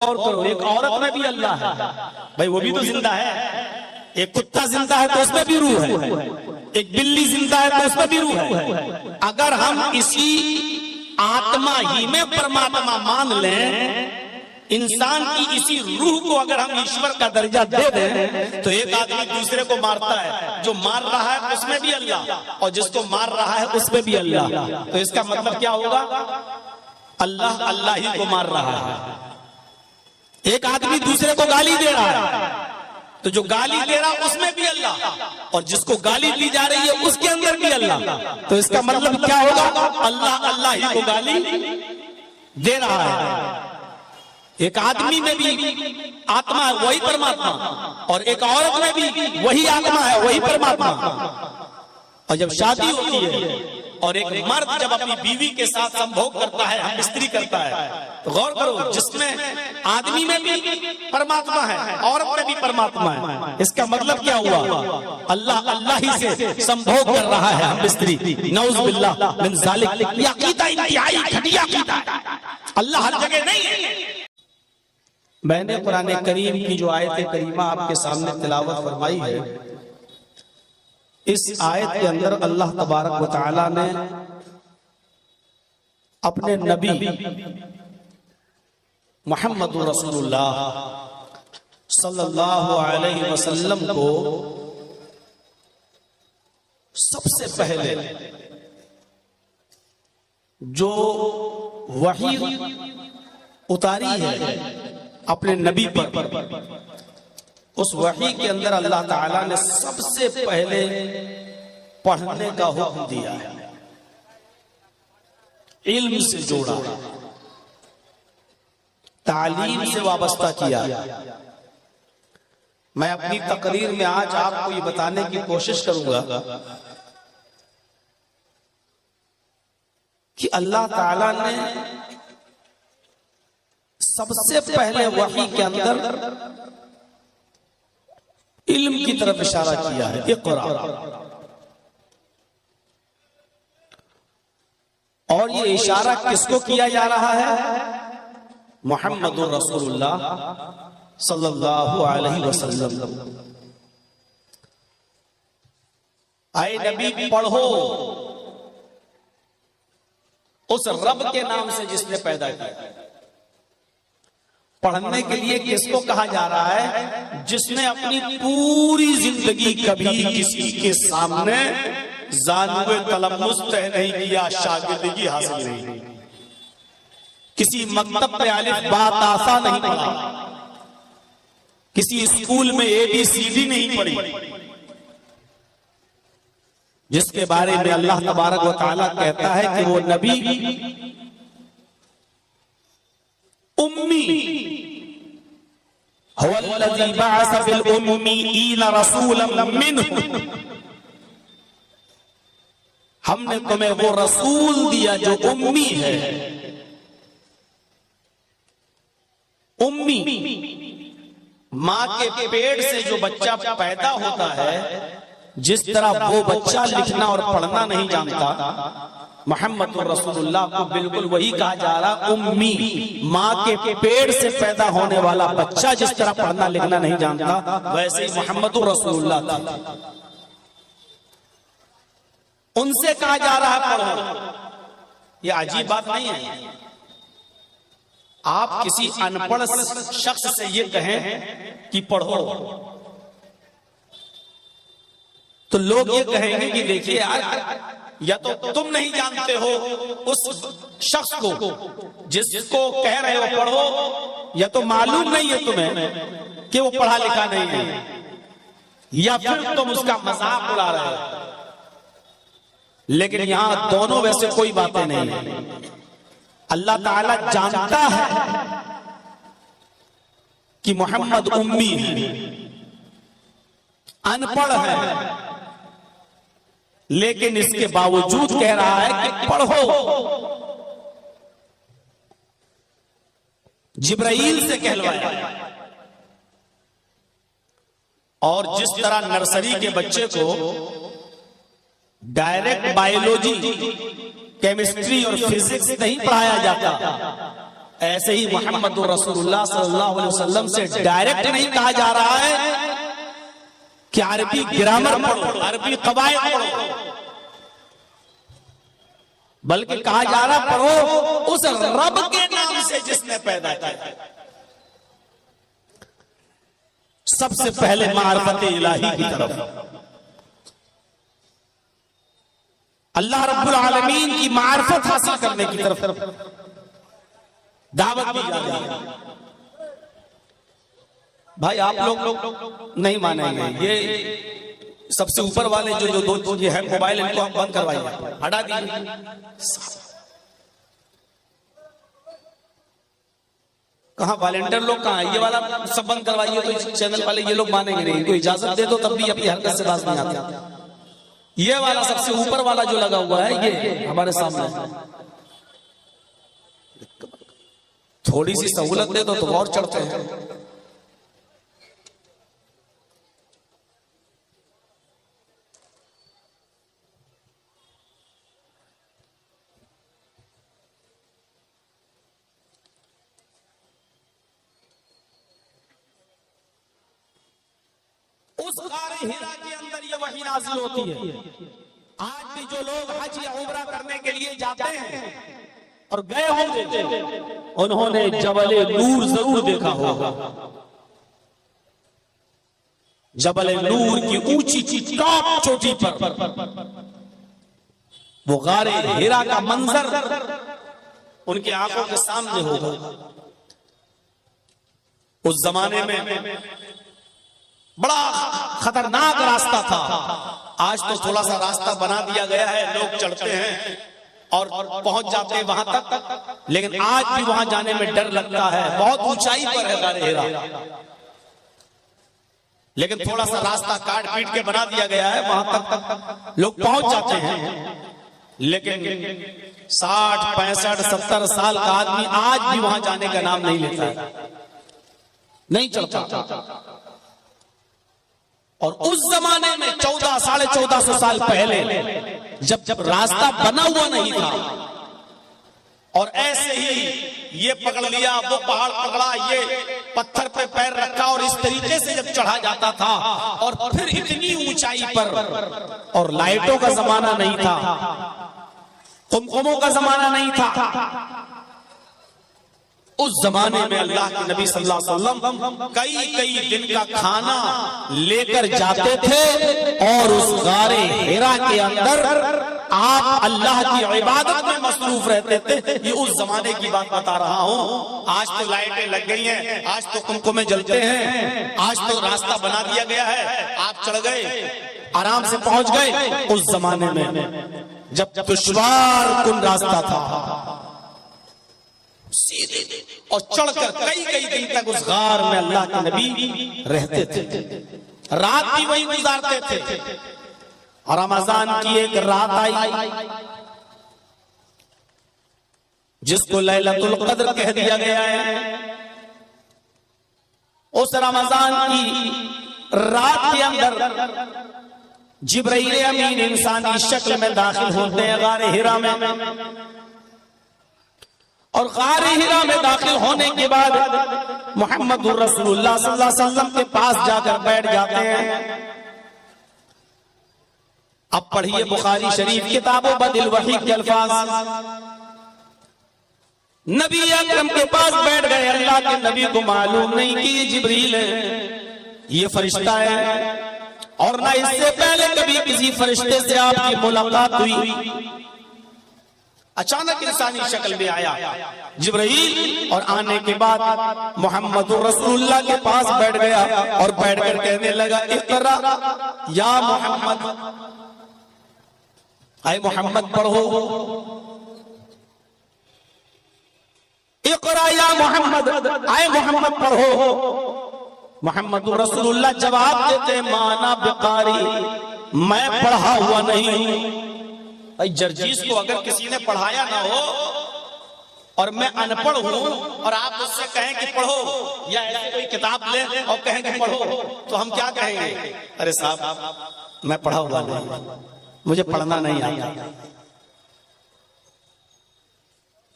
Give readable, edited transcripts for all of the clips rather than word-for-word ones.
और करो, एक औरत में भी अल्लाह है भाई, वो भी तो जिंदा है। एक कुत्ता जिंदा है तो उसमें भी रूह है, एक बिल्ली जिंदा है तो उसमें भी रूह है। अगर हम इसी आत्मा ही में परमात्मा मान लें, इंसान की इसी रूह को अगर हम ईश्वर का दर्जा दे दें, तो एक आदमी दूसरे को मारता है, जो मार रहा है उसमें भी अल्लाह, और जिसको मार रहा है उसमें भी अल्लाह। तो इसका मतलब क्या होगा? अल्लाह अल्लाह ही को मार रहा है। एक आदमी दूसरे को गाली दे रहा है, तो जो गाली दे रहा है उसमें भी अल्लाह, और जिसको गाली दी जा रही है उसके अंदर भी अल्लाह। तो इसका मतलब क्या होगा? अल्लाह अल्लाह ही को गाली दे रहा है। एक आदमी में भी आत्मा है, वही परमात्मा, और एक औरत में भी वही आत्मा है, वही परमात्मा। और जब शादी होती है और एक मर्द जब अपनी बीवी के साथ संभोग करता है, हम स्त्री करता है, तो गौर करो, जिसमें आदमी में भी परमात्मा है, औरत में भी परमात्मा है। इसका मतलब क्या हुआ? अल्लाह अल्लाह ही से संभोग कर रहा है हम स्त्री। नऊज़ बिल्लाह मिन ज़ालिक। ये अकीदा इंतहाई घटिया अकीदा है, अल्लाह हर जगह नहीं है। मैंने कुरान करीम की जो आयत करीमा आपके सामने तिलावत फरमाई है, इस आयत के अंदर अल्लाह तबारक व तआला ने अपने नबी मोहम्मद रसूलुल्लाह सल्लल्लाहु अलैहि वसल्लम को सबसे पहले जो वही उतारी है अपने नबी पर, उस वही के अंदर अल्लाह ताला ने सबसे पहले पढ़ने का हुक्म दिया है, इल्म से जोड़ा, तालीम से वाबस्ता किया। मैं अपनी तकरीर में आज आपको ये बताने की कोशिश करूंगा कि अल्लाह ताला ने सबसे पहले वही के अंदर इल्म की तरफ इशारा किया है, इक़रा। और ये इशारा किसको किया जा रहा है? मुहम्मदुर रसूलुल्लाह सल्लल्लाहु अलैहि वसल्लम। आए नबी पढ़ो उस रब के नाम से जिसने पैदा किया। पढ़ने के लिए किसको कहा जा रहा है? जिसने अपनी पूरी जिंदगी कभी किसी के सामने ज़ानुए तलम्मुस तय नहीं किया, शागिर्दगी हासिल नहीं की, किसी मकतब में अलिफ बा ता सा नहीं पढ़ा, किसी स्कूल में ABCD नहीं पढ़ी, जिसके बारे में अल्लाह तबारक व तआला कहता है कि वो नबी उम्मी हुवल्लज़ी बअस फिल उम्मीयीन रसूलन मिनहुम। हमने तुम्हें वो रसूल दिया जो उम्मी है। उम्मी मां के पेट से जो बच्चा पैदा होता है, जिस तरह वो बच्चा लिखना और पढ़ना नहीं जानता, मोहम्मद रसूलुल्लाह को बिल्कुल वही कहा जा रहा, उम्मी। माँ के पेट से पैदा होने वाला बच्चा जिस तरह पढ़ना लिखना नहीं जानता, वैसे ही मोहम्मद रसूलुल्लाह था। उनसे कहा जा रहा है पढ़ो। ये अजीब बात नहीं है। आप किसी अनपढ़ शख्स से ये कहें कि पढ़ो, तो लोग ये कहेंगे कि देखिए यार, या तो तुम नहीं जानते हो उस शख्स को जिसको कह रहे हो पढ़ो, या तो मालूम नहीं है तुम्हें कि वो पढ़ा लिखा नहीं है, या फिर तुम उसका मजाक उड़ा रहे हो। लेकिन यहां दोनों वैसे कोई बातें नहीं है। अल्लाह ताला जानता है कि मोहम्मद उम्मी है, अनपढ़ है, लेकिन इसके बावजूद कह रहा है कि पढ़ो। जिब्राइल से कहलवाया। और जिस तरह नर्सरी के बच्चे को डायरेक्ट बायोलॉजी, केमिस्ट्री और फिजिक्स नहीं पढ़ाया जाता, ऐसे ही मोहम्मद रसूलुल्लाह सल्लल्लाहु अलैहि वसल्लम से डायरेक्ट नहीं कहा जा रहा है कि अरबी ग्रामर पढ़ो, अरबी कवायद पढ़ो, बल्कि कहा जा रहा पढ़ो उस रब के नाम से जिसने पैदा किया। सबसे पहले मारिफत इलाही की तरफ, अल्लाह रब्बुल आलमीन की मारिफत हासिल करने की तरफ दावत दी जा रही है। भाई आप लोग नहीं मानेंगे, ये सबसे ऊपर वाले जो दो ये है मोबाइल, इनको आप बंद करवाइए, हटा दीजिए। कहाँ वॉलेंटियर लोग कहाँ है? ये वाला सब बंद करवाइए, तो इस चैनल वाले ये लोग मानेंगे नहीं। इनको इजाजत दे दो तब भी अपनी हरकत से बाज नहीं आती। ये वाला सबसे ऊपर वाला जो लगा हुआ है ये हमारे सामने, थोड़ी सी सहूलत दे दो तो और चढ़ते हैं। उस गारे हिरा के अंदर ये वही नाज़िल होती है। आज भी जो लोग हज या उम्रा करने के लिए जाते हैं और गए होंगे, उन्होंने जबल नूर जरूर देखा होगा। जबल नूर की ऊंची टॉप चोटी पर वो गारे हिरा का मंजर उनकी आंखों के सामने होगा। उस जमाने में बड़ा खतरनाक रास्ता था। आज तो थोड़ा सा रास्ता बना दिया गया है, लोग चढ़ते हैं और पहुंच जाते हैं वहां तक, लेकिन आज भी वहां जाने में डर लगता है। बहुत ऊंचाई पर है गारे हिरा, लेकिन थोड़ा सा रास्ता काट पीट के बना दिया गया है, वहां तक लोग पहुंच जाते हैं। लेकिन 60, 65, 70 साल का आदमी आज भी वहां जाने का नाम नहीं लेता है, नहीं चढ़ता। और उस जमाने में 1400, 1450 साल पहले जब रास्ता बना हुआ नहीं था और ऐसे ही ये पकड़ लिया, वो पहाड़ पकड़ा, ये पत्थर पे पैर रखा और इस तरीके से जब चढ़ा जाता था, और फिर इतनी ऊंचाई पर, और लाइटों का जमाना नहीं था, कुमकुमों का जमाना नहीं था। उस जमाने में अल्लाह के नबी सल्लल्लाहु अलैहि वसल्लम कई दिन का खाना लेकर जाते थे और उस गारे हिरा के अंदर आप अल्लाह की इबादत में मसरूफ रहते थे। ये उस जमाने की बात बता रहा हूँ। आज तो लाइटें लग गई हैं, आज तो कुमकुमे जलते हैं, आज तो रास्ता बना दिया गया है, आप चढ़ गए, आराम से पहुंच गए। उस जमाने में जब दुश्वार कुन रास्ता था, सीधे और चढ़कर कई दिन तक उस गार में अल्लाह के नबी रहते थे, रात भी वहीं गुजारते थे। और रमजान की एक रात आई जिसको लैलतुल कद्र कह दिया गया है। उस रमजान की रात के अंदर जिब्राइल अमीन इंसानी शक्ल में दाखिल होते हैं गारे हिरा में, और गारे हिरा में दाखिल होने के बाद मोहम्मद रसूलुल्लाह सल्लल्लाहु अलैहि वसल्लम के पास जाकर बैठ जाते हैं। अब पढ़िए बुखारी शरीफ किताबों बदिल वही के अल्फाज। नबी अकरम के पास बैठ गए। अल्लाह के नबी को मालूम नहीं कि ये जिब्रील है, ये फरिश्ता है, और ना इससे पहले कभी किसी फरिश्ते से आपकी मुलाकात हुई। अचानक इंसानी शक्ल में आया जिब्रील, और आने के बाद मोहम्मद रसूलुल्लाह के पास बैठ गया और बैठकर कहने लगा, इक़रा या मोहम्मद, आए मोहम्मद पढ़ो, इक़रा या मोहम्मद, आए मोहम्मद पढ़ो। मोहम्मद रसूलुल्लाह जवाब देते, माना बिकारी, मैं पढ़ा हुआ नहीं हूं। जर्जीस को अगर किसी ने पढ़ाया ना हो और मैं अनपढ़ हूं और आप उससे कहें कि पढ़ो, या ऐसी कोई किताब ले और कहें कि पढ़ो, तो हम क्या कहेंगे? अरे साहब मैं पढ़ा हुआ नहीं, मुझे पढ़ना नहीं आता।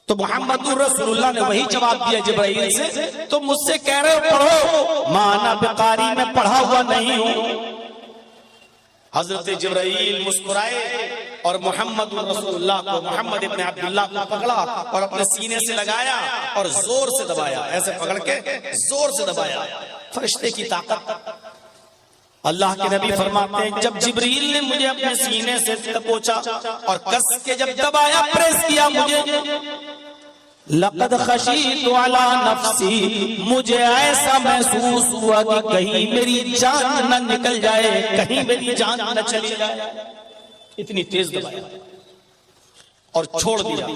तो मोहम्मदुर रसूलुल्लाह ने वही जवाब दिया जिब्राइल से, तो मुझसे कह रहे हो पढ़ो, माना बिकारी में पढ़ा हुआ नहीं हूं। हजरत जिब्राइल मुस्कुराए और मोहम्मदुर रसूलुल्लाह को, मोहम्मद इब्न अब्दुल्लाह को पकड़ा और अपने सीने से लगाया और जोर से दबाया, ऐसे पकड़ के जोर से दबाया। फरिश्ते की ताकत। अल्लाह के नबी फरमाते हैं, जब जिब्रील ने मुझे अपने सीने से दबोचा और कस के जब दबाया, प्रेस किया मुझे, लक़द खशीतु अला नफ्सी, मुझे ऐसा महसूस हुआ कि कहीं मेरी जान न निकल जाए, कहीं मेरी जान न चली जाए। इतनी तेज दबाया और छोड़ दिया।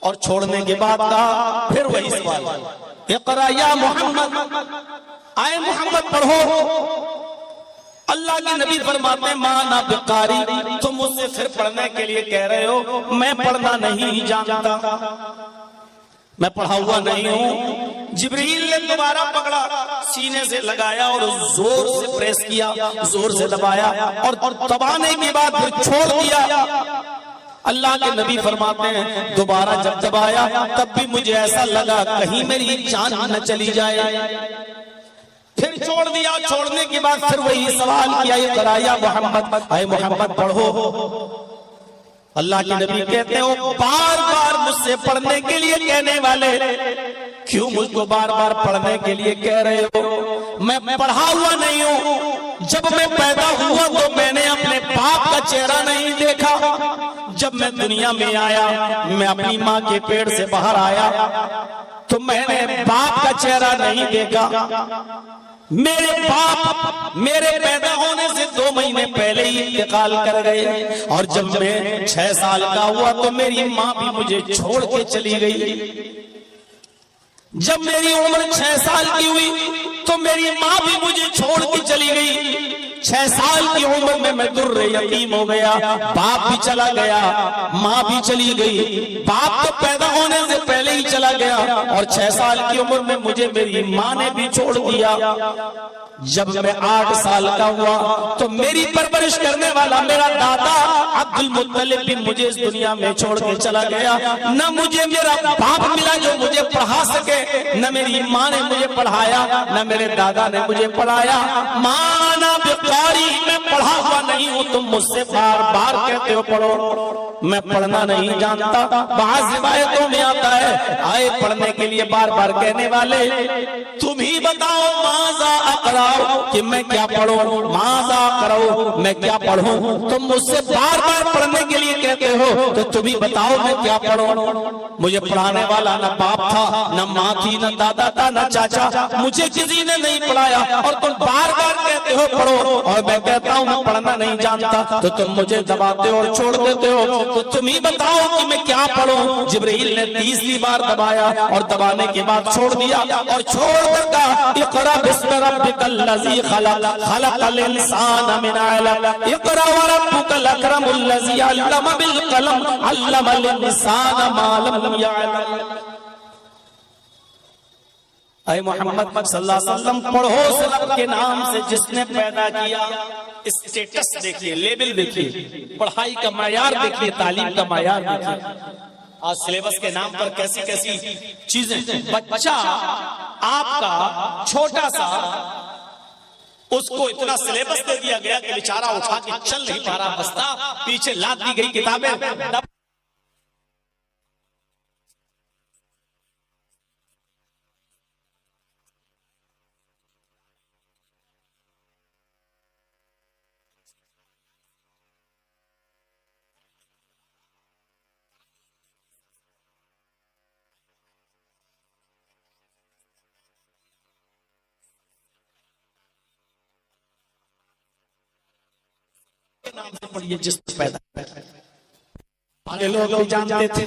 और छोड़ने के बाद कहा, फिर वही सवाल, इक़रा या मोहम्मद, आए मोहम्मद पढ़ो। अल्लाह के नबी फरमाते हैं, माना बिकारी, तुम मुझसे फिर पढ़ने के लिए कह रहे हो, मैं पढ़ना नहीं जानता, मैं पढ़ा हुआ नहीं हूं। जिब्रील ने दोबारा पकड़ा, सीने से लगाया और जोर से प्रेस किया, जोर से दबाया और दबाने के बाद फिर छोड़ दिया। अल्लाह के नबी फरमाते हैं, दोबारा जब दबाया तब भी मुझे ऐसा लगा कहीं मेरी जान न चली जाए। फिर छोड़ दिया। छोड़ने के बाद फिर वही सवाल किया, ये कराया मोहम्मद, आए मोहम्मद पढ़ो। अल्लाह के नबी कहते हो, बार बार मुझसे पढ़ने के लिए कहने वाले, क्यों मुझको बार बार पढ़ने के लिए कह रहे हो? मैं पढ़ा हुआ नहीं हूं। जब मैं पैदा हुआ तो मैंने अपने बाप का चेहरा नहीं देखा। जब मैं दुनिया में आया, मैं अपनी माँ के पेट से बाहर आया तो मैंने बाप का चेहरा नहीं देखा। मेरे बाप मेरे पैदा होने से 2 महीने पहले ही इंतकाल कर गए और जब मैं 6 साल का हुआ तो मेरी माँ भी मुझे छोड़ के चली गई। जब मेरी उम्र 6 साल की हुई तो मेरी माँ भी मुझे छोड़ के चली गई। 6 साल की उम्र में मैं दुर्रे यतीम हो गया, बाप भी चला गया, माँ भी चली गई। बाप तो पैदा होने से पहले ही चला गया और 6 साल की उम्र में मुझे मेरी माँ ने भी छोड़ दिया। जब मैं 8 साल का हुआ तो मेरी परवरिश करने वाला मेरा दादा अब्दुल मुत्तलिब भी मुझे इस दुनिया में छोड़ के चला गया। न मुझे मेरा बाप मिला जो मुझे पढ़ा सके, न मेरी माँ ने मुझे पढ़ाया, न मेरे दादा ने मुझे पढ़ाया। माना बिकारी, मैं पढ़ा हुआ नहीं हूँ। तुम मुझसे बार बार कहते हो पढ़ो, मैं पढ़ना नहीं जानता। बाज़ रिवायतों में आता है, आए पढ़ने के लिए बार बार कहने वाले, तुम ही बताओ माज़ा अक़रा, कि मैं क्या पढ़ूं, माज़ा करो, मैं क्या पढ़ूं। तुम मुझसे बार बार पढ़ने के लिए कहते हो तो तुम ही बताओ मैं क्या पढ़ूं। मुझे पढ़ाने वाला न बाप था, न माँ थी, न दादा था, न चाचा, मुझे किसी ने नहीं पढ़ाया और तुम बार बार कहते हो पढ़ो और मैं कहता हूँ मैं पढ़ना नहीं जानता तो तुम मुझे दबाते हो और छोड़ देते हो। तो तुम ही बताओ कि मैं क्या पढ़ूं। जिब्रील ने 30 बार दबाया और दबाने के बाद छोड़ दिया और छोड़कर कहा, इक़रा बिस्मि रब्बिकल लज़ी खलक़, खलक़ल इंसान मिन अलक़, इक़रा व रब्बुकल अकरमुल लज़ी अल्लम बिल क़लम, अल्लमल इंसान मा लम यअलम। ऐ मोहम्मद सल्लल्लाहु अलैहि वसल्लम, पढ़ो से रब के नाम से जिसने पैदा किया। स्टेटस देखिए, लेवल देखिए, पढ़ाई का मायार देखिए, तालीम का मायार देखिए। आज सिलेबस के नाम पर कैसी कैसी चीजें। बच्चा आपका छोटा सा, उसको इतना सिलेबस दे दिया गया कि बेचारा उठा के चल नहीं पा रहा, बस्ता पीछे लाद दी गई किताबें। नाम से पढ़िए जिसने पैदा किया। लोग भी जानते थे,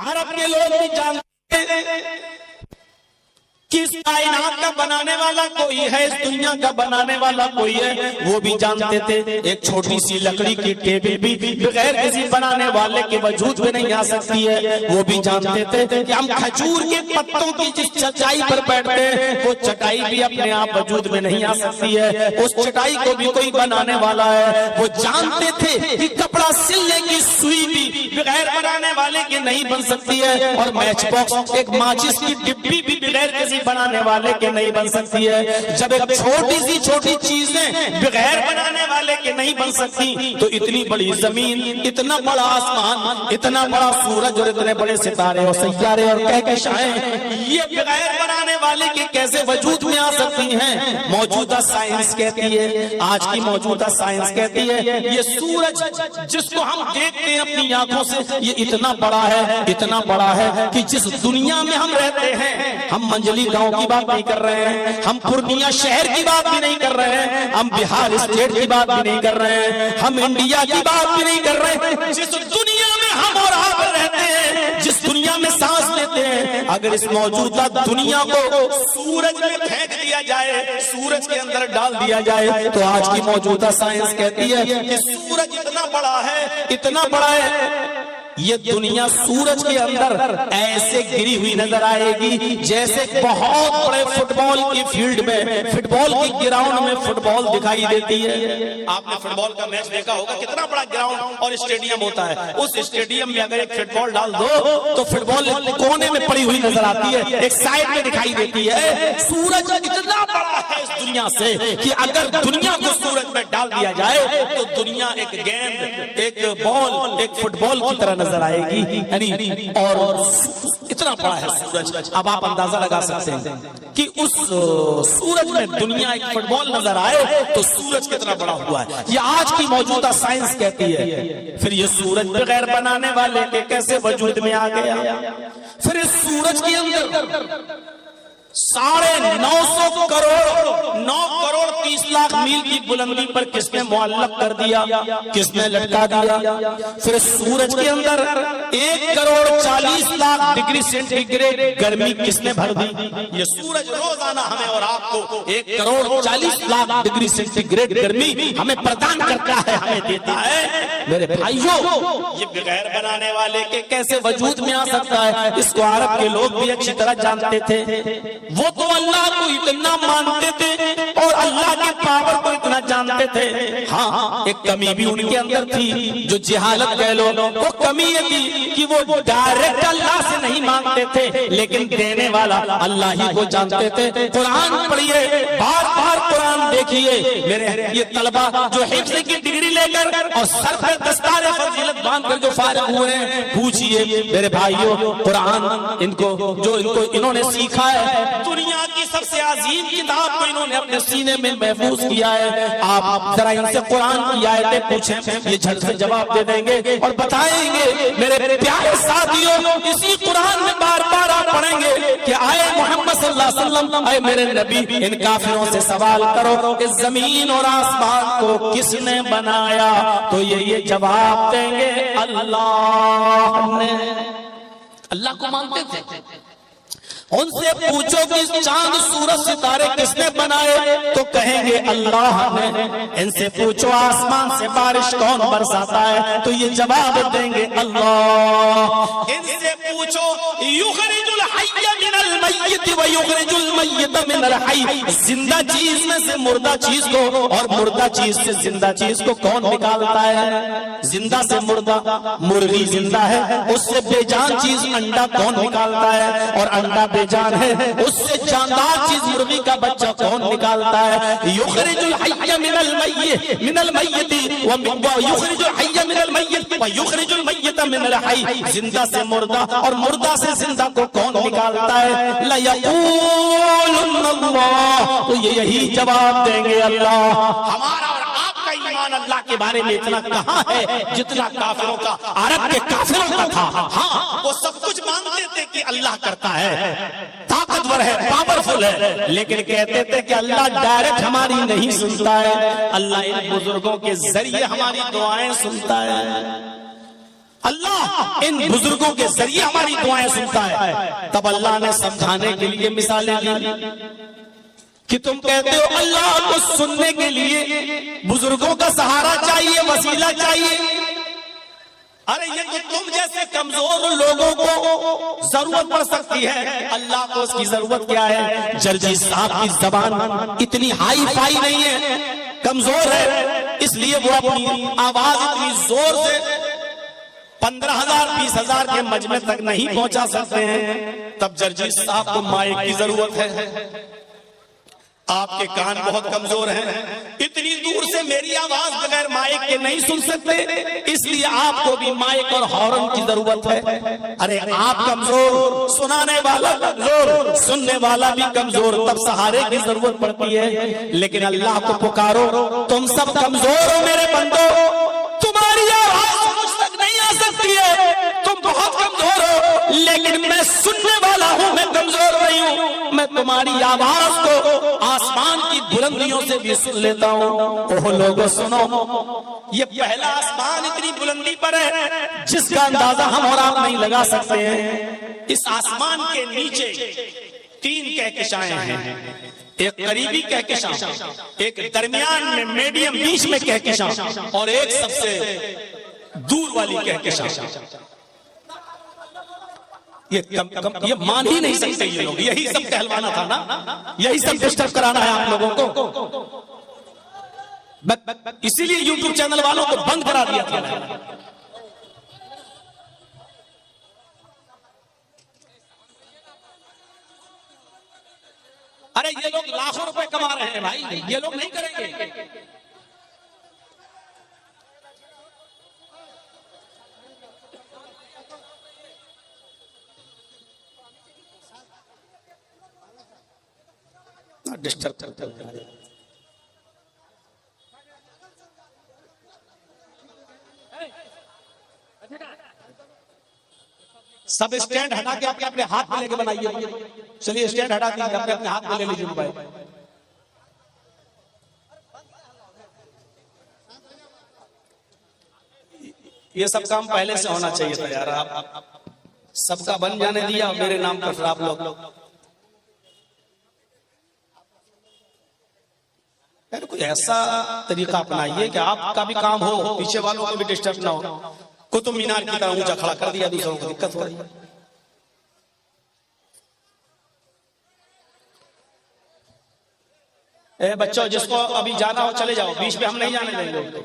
अरब के लोग भी जानते थे कि इस कायनात का बनाने वाला कोई है, इस दुनिया का बनाने वाला कोई है। वो भी जानते थे एक छोटी सी लकड़ी की टेबल भी बगैर किसी बनाने वाले के वजूद में नहीं आ सकती है। वो भी जानते थे कि हम खजूर के पत्तों की जिस चटाई पर बैठते हैं वो चटाई भी अपने आप वजूद में नहीं आ सकती है। उस चटाई को भी कोई बनाने वाला है। वो जानते थे थे कि कपड़ा सिलने की सुई भी बगैर बनाने वाले के नहीं बन सकती है, और मैच बॉक्स एक माचिस की डिब्बी भी बगैर किसी बनाने वाले के नहीं बन सकती है। जब एक छोटी सी छोटी चीजें बगैर बनाने वाले के नहीं बन सकती, तो इतनी बड़ी जमीन, इतना बड़ा आसमान, इतना बड़ा सूरज और इतने बड़े सितारे और सैयारे और कहकशाएं ये बगैर बनाने वाले के कैसे वजूद में आ सकती हैं? मौजूदा साइंस कहती है, आज की मौजूदा साइंस कहती है ये सूरज जिसको हम देखते हैं अपनी आंखों से, ये इतना बड़ा है, इतना बड़ा है कि जिस दुनिया में हम रहते हैं, हम मंजली गांव की बात नहीं कर रहे हैं, हम पूर्णिया शहर की बात भी नहीं कर रहे हैं, हम बिहार स्टेट की बात भी नहीं कर रहे हैं, हम इंडिया की बात भी नहीं कर रहे हैं, जिस दुनिया में हम और आप रहते हैं, जिस दुनिया में सांस लेते हैं, अगर इस मौजूदा दुनिया को सूरज में फेंक दिया जाए, सूरज के अंदर डाल दिया जाए, तो आज की मौजूदा साइंस कहती है कि सूरज इतना बड़ा है, इतना बड़ा है, ये दुनिया सूरज के अंदर ऐसे गिरी हुई नजर आएगी जैसे बहुत बड़े फुटबॉल की फील्ड में, फुटबॉल की ग्राउंड में फुटबॉल दिखाई देती है। आपने फुटबॉल का मैच देखा होगा, कितना बड़ा ग्राउंड और स्टेडियम होता है, उस स्टेडियम में अगर एक फुटबॉल डाल दो तो फुटबॉल कोने में पड़ी हुई नजर आती है, एक साइड में दिखाई देती है। सूरज इतना बड़ा है इस दुनिया से कि अगर दुनिया को सूरज में डाल दिया जाए तो दुनिया एक गेंद, एक बॉल, एक फुटबॉल की तरह नजर आएगी, यानी और इतना बड़ा है सूरज। अब आप अंदाजा लगा सकते हैं कि उस सूरज में दुनिया एक फुटबॉल नजर आए तो सूरज कितना बड़ा हुआ है, ये आज की मौजूदा साइंस कहती है। फिर ये सूरज बगैर बनाने वाले के कैसे वजूद में आ गया? फिर इस सूरज के अंदर 950 करोड़ 9 करोड़ 30 लाख मील की बुलंदी पर किसने मुअल्लक कर दिया, किसने लटका दिया? फिर सूरज के अंदर 1 करोड़ 40 लाख डिग्री सेंटीग्रेड गर्मी किसने भर दी? ये सूरज रोजाना हमें और आपको 1 करोड़ 40 लाख डिग्री सेंटीग्रेड गर्मी हमें प्रदान करता है, हमें देता है। मेरे भाइयों, ये बगैर बनाने वाले के कैसे वजूद में आ सकता है? इसको अरब के लोग भी अच्छी तरह जानते थे। वो तो अल्लाह को इतना मानते थे और अल्लाह के पावर को इतना जानते थे। हाँ, एक कमी भी उनके अंदर थी, जो जिहालत कह लो, वो कमी ये थी कि वो डायरेक्ट अल्लाह से नहीं मांगते थे, लेकिन देने वाला अल्लाह ही को जानते थे। कुरान पढ़िए, बार बार कुरान देखिए। मेरे ये तलबा जो हिफ्ज़ की डिग्री लेकर और सर पर दस्तारे फजीलत बांधकर जो फारिग हुए हैं, पूछिए मेरे भाइयों, कुरान इनको इन्होंने सीखा है, दुनिया की सबसे अजीम किताब को इन्होंने अपने सीने में महफूज किया है। आप जरा इनसे कुरान की आयतें पूछें, ये झट से जवाब दे देंगे और बताएंगे। मेरे प्यारे साथियों, इसी कुरान में बार बार आप पढ़ेंगे कि आए मोहम्मद सल्लल्लाहु अलैहि वसल्लम, आए मेरे नबी, इन काफिरों से सवाल करो कि जमीन और आसमान को किसने बनाया, तो ये जवाब देंगे अल्लाह ने। अल्लाह को मानते थे। उनसे पूछो कि चांद सूरज सितारे किसने बनाए, तो कहेंगे अल्लाह ने। इनसे पूछो आसमान से बारिश कौन बरसाता है, तो ये जवाब देंगे अल्लाह। इनसे पूछो युखरिजुल हय्य मिनल मय्यत व युखरिजुल मय्यत मिनल हय्य, जिंदा चीज में से मुर्दा चीज को और मुर्दा चीज से जिंदा चीज को कौन निकालता है? जिंदा से मुर्दा, मुर्गी जिंदा है, उससे बेजान चीज अंडा कौन निकालता है? और अंडा बेजान है, उससे जानदार चीज मुर्गी का बच्चा कौन निकालता है? युखरिजुल हय्य मिनल मय्यत व युखरिजुल हय्य मिनल मय्यत व युखरिजुल मय्यत मिनल हय्य, जिंदा से मुर्दा और मुर्दा से जिंदा को कौन निकालता है? ला यक़ूलुन्नल्लाह, तो यही जवाब देंगे अल्लाह। हमारा और आपका ईमान अल्लाह के बारे में इतना कहाँ है जितना काफिरों का, अरब के काफिरों का था। हाँ, वो सब कुछ मानते थे कि अल्लाह करता है, ताकतवर है, पावरफुल है, लेकिन कहते थे कि अल्लाह डायरेक्ट हमारी नहीं सुनता है, अल्लाह इन बुजुर्गों के जरिए हमारी दुआएं सुनता है, अल्लाह इन बुजुर्गों के जरिए हमारी दुआएं सुनता है। तब अल्लाह ने समझाने के लिए मिसालें दी कि तुम कहते हो अल्लाह को सुनने के लिए बुजुर्गों का सहारा चाहिए, वसीला चाहिए। अरे ये तो तुम जैसे कमजोर लोगों को जरूरत पड़ सकती है, अल्लाह को उसकी जरूरत क्या है? जर्जी साहब की जबान इतनी हाई फाई नहीं है, कमजोर है, इसलिए वो अपनी आवाज इतनी जोर से 15,000 20,000 के मजमे तक नहीं पहुंचा सकते हैं। तब जर्जी साहब को माइक की जरूरत है। आपके कान बहुत कमजोर हैं, इतनी दूर से मेरी आवाज बगैर माइक के नहीं सुन सकते, इसलिए आपको भी माइक और हॉर्न की जरूरत है। अरे आप कमजोर, सुनाने वाला कमजोर, सुनने वाला भी कमजोर, तब सहारे की जरूरत पड़ती है। लेकिन अल्लाह को पुकारो, तुम सब कमजोर हो मेरे बंदो, तुम्हारी आवाज मुझ तक नहीं आ सकती है, तुम बहुत कमजोर हो, लेकिन मैं सुनने वाला हूं, मैं कमजोर नहीं हूं, मैं तुम्हारी आवाज को आसमान की बुलंदियों से भी सुन लेता हूं। ओह लोगों सुनो, ये पहला आसमान इतनी बुलंदी पर है जिसका अंदाजा हम और आप नहीं लगा सकते हैं। इस आसमान के नीचे 3 कहकशाएं हैं, एक करीबी कहकशां, एक दरमियान में मीडियम बीच में कहकशां, और एक सबसे दूर वाली कहकशां। ये मान ही नहीं सकते ये लोग, यही सब कहलवाना था ना, यही सब डिस्टर्ब कराना है आप लोगों को। इसीलिए यूट्यूब चैनल वालों को बंद करा दिया था। अरे ये लोग लाखों रुपए कमा रहे हैं भाई, ये लोग नहीं करेंगे। डिस्टर्ब करते हैं। सब स्टैंड हटा के अपने अपने हाथ में लेके बनाइए। चलिए स्टैंड हटा के अपने अपने हाथ में ले लीजिए मोबाइल। ये सब काम पहले से होना चाहिए था यार, आप सबका बन जाने दिया मेरे नाम पर। आप लोग यार कोई ऐसा तरीका अपनाइए कि आपका भी काम हो, पीछे वालों को भी डिस्टर्ब ना हो। कुतुब मीनार की तरह ऊंचा खड़ा कर दिया, दूसरों को दिक्कत हो रही है। बच्चों जिसको अभी जाना हो चले जाओ, बीच में हम नहीं जाने देंगे।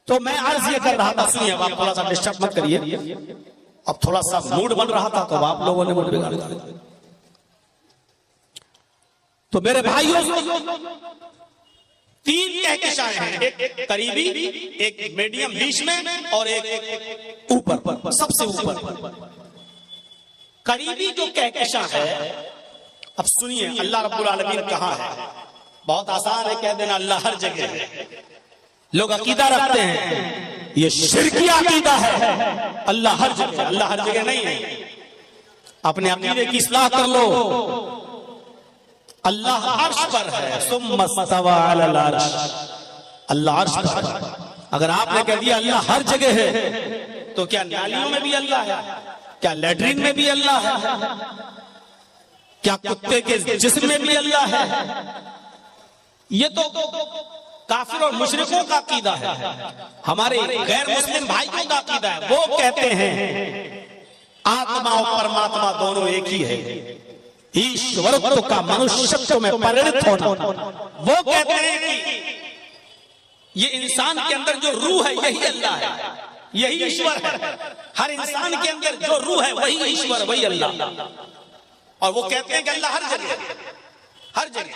तो मैं अर्ज ये कर रहा था, सुनिए अब आप थोड़ा सा डिस्टर्ब मत करिए। अब थोड़ा सा मूड बन रहा था तो आप लोगों ने मूड बिगाड़ दिया। तो मेरे भाइयों 3 कहकशाएं हैं, एक करीबी, एक मीडियम बीच में, और एक ऊपर, सबसे ऊपर। करीबी जो कहकशा है, अब सुनिए अल्लाह रब्बुल आलमीन कहाँ है। बहुत आसान है कह देना अल्लाह हर जगह है। लोग अकीदा रखते हैं, ये शिरकी अकीदा है, अल्लाह हर जगह। अल्लाह हर जगह नहीं है। अपने अकीदे की इस्लाह कर लो। अल्लाह अर्श पर है, सुम्मा इस्तवा अलल अर्श, अल्लाह अर्श पर। अगर आपने कह दिया अल्लाह हर जगह है, तो क्या नालियों में भी अल्लाह है? क्या लैट्रिन में भी अल्लाह है? क्या कुत्ते के जिस्म में भी अल्लाह है? ये तो काफिर और मुशरिकों का अकीदा है। हमारे गैर मुस्लिम भाइयों का अकीदा है। वो कहते हैं आत्मा और परमात्मा दोनों एक ही है, ईश्वरत्व का मनुष्यत्व में परिणत होना। वो कहते हैं कि ये इंसान के अंदर जो रूह है यही अल्लाह है, यही ईश्वर है। हर इंसान के अंदर जो रूह है वही ईश्वर, वही अल्लाह। और वो कहते हैं कि अल्लाह हर जगह, हर जगह।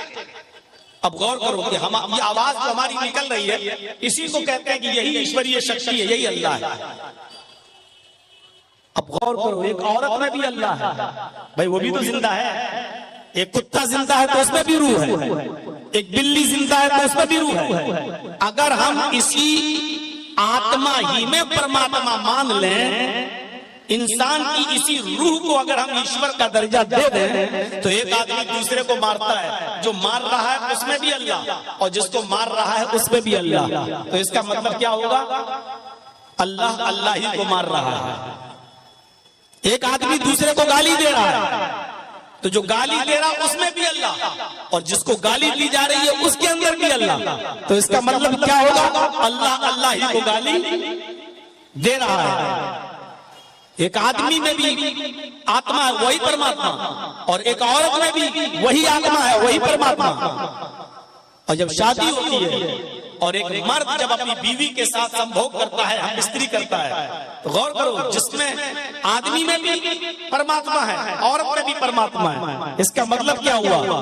अब गौर करो कि हम, ये आवाज जो हमारी निकल रही है, इसी को कहते हैं कि यही ईश्वरीय शक्ति है, यही अल्लाह है। अब गौर करो, एक औरत में भी अल्लाह है भाई, वो भी तो जिंदा है। एक कुत्ता जिंदा है तो उसमें भी रूह है, एक बिल्ली जिंदा है तो उसमें भी रूह है। अगर हम इसी आत्मा ही में परमात्मा मान लें, इंसान की इसी रूह को अगर हम ईश्वर का दर्जा दे दें, तो एक आदमी दूसरे को मारता है, जो मार रहा है उसमें भी अल्लाह, और जिसको मार रहा है उसमें भी अल्लाह। तो इसका मतलब क्या होगा? अल्लाह अल्लाह ही को मार रहा है। एक आदमी दूसरे को गाली दे रहा है, तो जो गाली दे रहा है उसमें भी अल्लाह, और जिसको गाली दी जा रही है उसके अंदर भी अल्लाह। तो इसका मतलब क्या होगा? अल्लाह अल्लाह ही को गाली दे रहा है। एक आदमी में भी आत्मा है, वही परमात्मा, और एक औरत में भी वही आत्मा है, वही परमात्मा। और जब शादी होती है और एक मर्द जब अपनी बीवी के साथ संभोग करता है, हम स्त्री करता है, तो गौर करो, जिसमें आदमी में भी परमात्मा है, औरत में भी परमात्मा है। इसका मतलब क्या हुआ?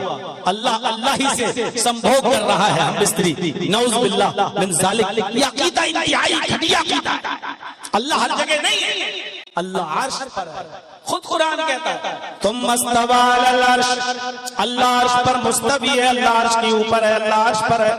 अल्लाह अल्लाह ही से संभोग कर रहा है हम स्त्री। नऊज़ बिल्लाह मिन ज़ालिक। ये अकीदा इंतहाई घटिया अकीदा है। अल्लाह हर जगह नहीं है, अल्लाह अर्श पर है। खुद कुरान कहता है तुम मस्तवा अलल अर्श, अल्लाह अर्श पर मुस्तवी है, अल्लाह अर्श के ऊपर है, अल्लाह अर्श पर है।